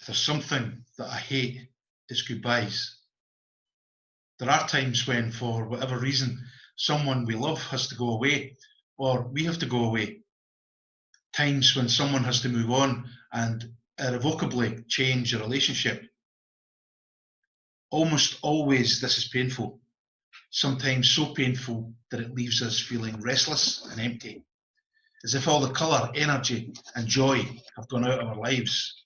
If there's something that I hate, it's goodbyes. There are times when, for whatever reason, someone we love has to go away, or we have to go away. Times when someone has to move on and irrevocably change a relationship. Almost always this is painful, sometimes so painful that it leaves us feeling restless and empty, as if all the colour, energy and joy have gone out of our lives.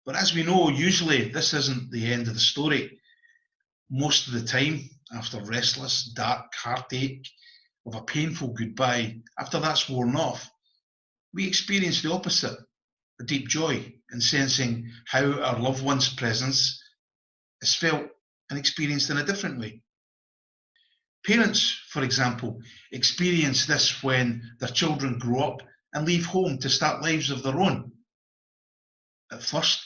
But as we know, usually this isn't the end of the story. Most of the time, after restless, dark heartache of a painful goodbye, after that's worn off, we experience the opposite, a deep joy in sensing how our loved one's presence is felt and experienced in a different way. Parents, for example, experience this when their children grow up and leave home to start lives of their own. At first,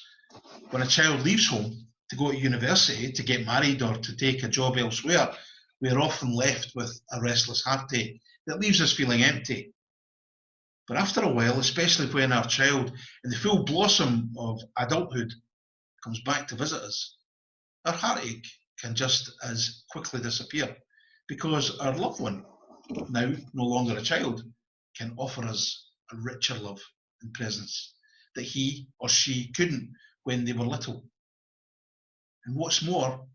when a child leaves home to go to university, to get married or to take a job elsewhere, we are often left with a restless heartache that leaves us feeling empty. But after a while, especially when our child in the full blossom of adulthood comes back to visit us, our heartache can just as quickly disappear, because our loved one, now no longer a child, can offer us a richer love and presence that he or she couldn't when they were little. And what's more,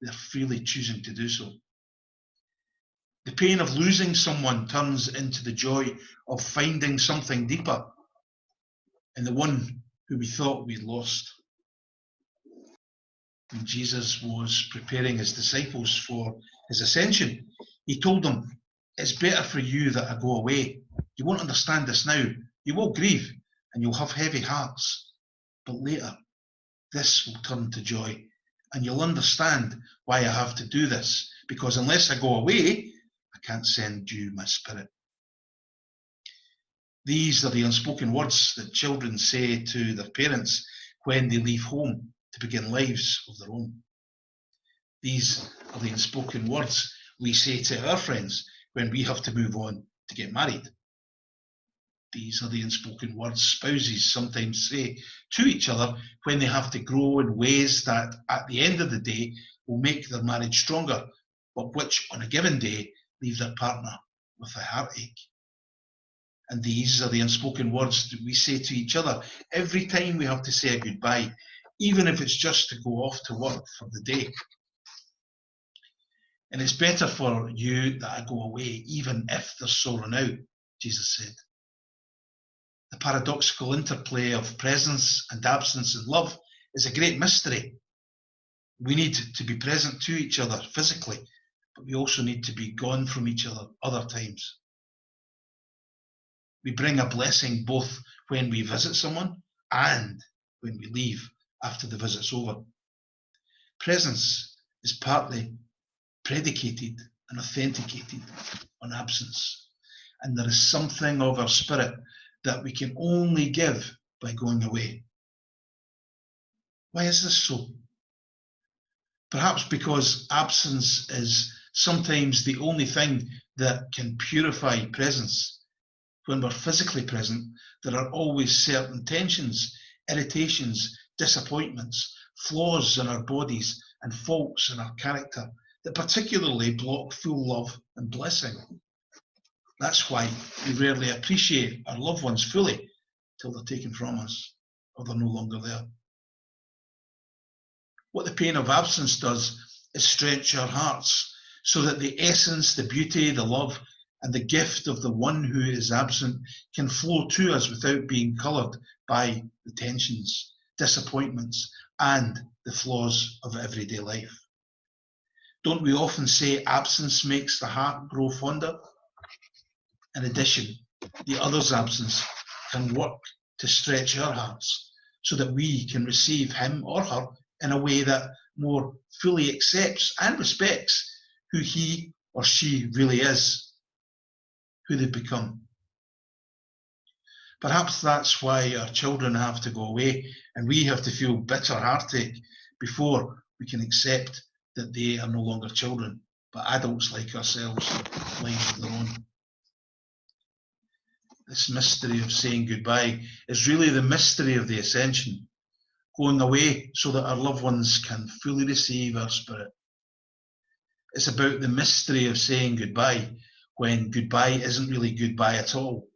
they're freely choosing to do so. The pain of losing someone turns into the joy of finding something deeper in the one who we thought we'd lost. When Jesus was preparing his disciples for his ascension, he told them, "It's better for you that I go away. You won't understand this now. You will grieve and you'll have heavy hearts. But later, this will turn to joy, and you'll understand why I have to do this, because unless I go away, I can't send you my Spirit." These are the unspoken words that children say to their parents when they leave home to begin lives of their own. These are the unspoken words we say to our friends when we have to move on to get married. These are the unspoken words spouses sometimes say to each other when they have to grow in ways that, at the end of the day, will make their marriage stronger, but which, on a given day, leave their partner with a heartache. And these are the unspoken words that we say to each other every time we have to say a goodbye, even if it's just to go off to work for the day. And it's better for you that I go away, even if there's sorrow now, Jesus said. The paradoxical interplay of presence and absence in love is a great mystery. We need to be present to each other physically, but we also need to be gone from each other other times. We bring a blessing both when we visit someone and when we leave after the visit's over. Presence is partly predicated and authenticated on absence, and there is something of our spirit that we can only give by going away. Why is this so? Perhaps because absence is sometimes the only thing that can purify presence. When we're physically present, there are always certain tensions, irritations, disappointments, flaws in our bodies and faults in our character that particularly block full love and blessing. That's why we rarely appreciate our loved ones fully till they're taken from us or they're no longer there. What the pain of absence does is stretch our hearts so that the essence, the beauty, the love, and the gift of the one who is absent can flow to us without being coloured by the tensions, disappointments, and the flaws of everyday life. Don't we often say absence makes the heart grow fonder? In addition, the other's absence can work to stretch our hearts so that we can receive him or her in a way that more fully accepts and respects who he or she really is, who they've become. Perhaps that's why our children have to go away and we have to feel bitter heartache before we can accept that they are no longer children, but adults like ourselves, lives of their own. This mystery of saying goodbye is really the mystery of the Ascension. going away so that our loved ones can fully receive our spirit. It's about the mystery of saying goodbye when goodbye isn't really goodbye at all,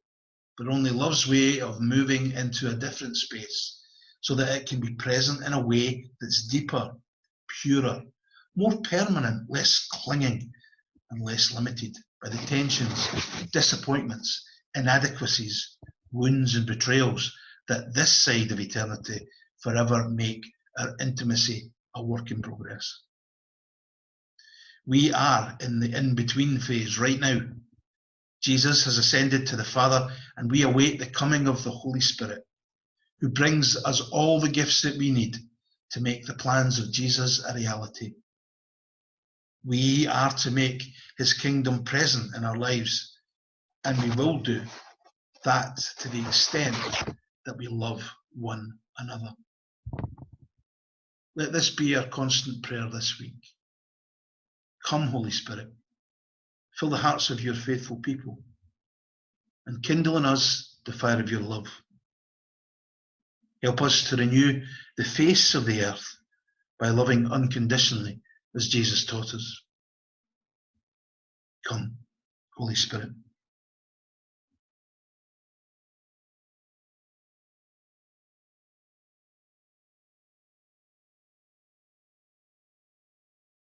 but only love's way of moving into a different space so that it can be present in a way that's deeper, purer, more permanent, less clinging, and less limited by the tensions, disappointments, inadequacies, wounds and betrayals that this side of eternity forever make our intimacy a work in progress. We are in the in-between phase right now. Jesus has ascended to the Father, and we await the coming of the Holy Spirit, who brings us all the gifts that we need to make the plans of Jesus a reality. We are to make his kingdom present in our lives, and we will do that to the extent that we love one another. Let this be our constant prayer this week. Come, Holy Spirit, fill the hearts of your faithful people, and kindle in us the fire of your love. Help us to renew the face of the earth by loving unconditionally as Jesus taught us. Come, Holy Spirit.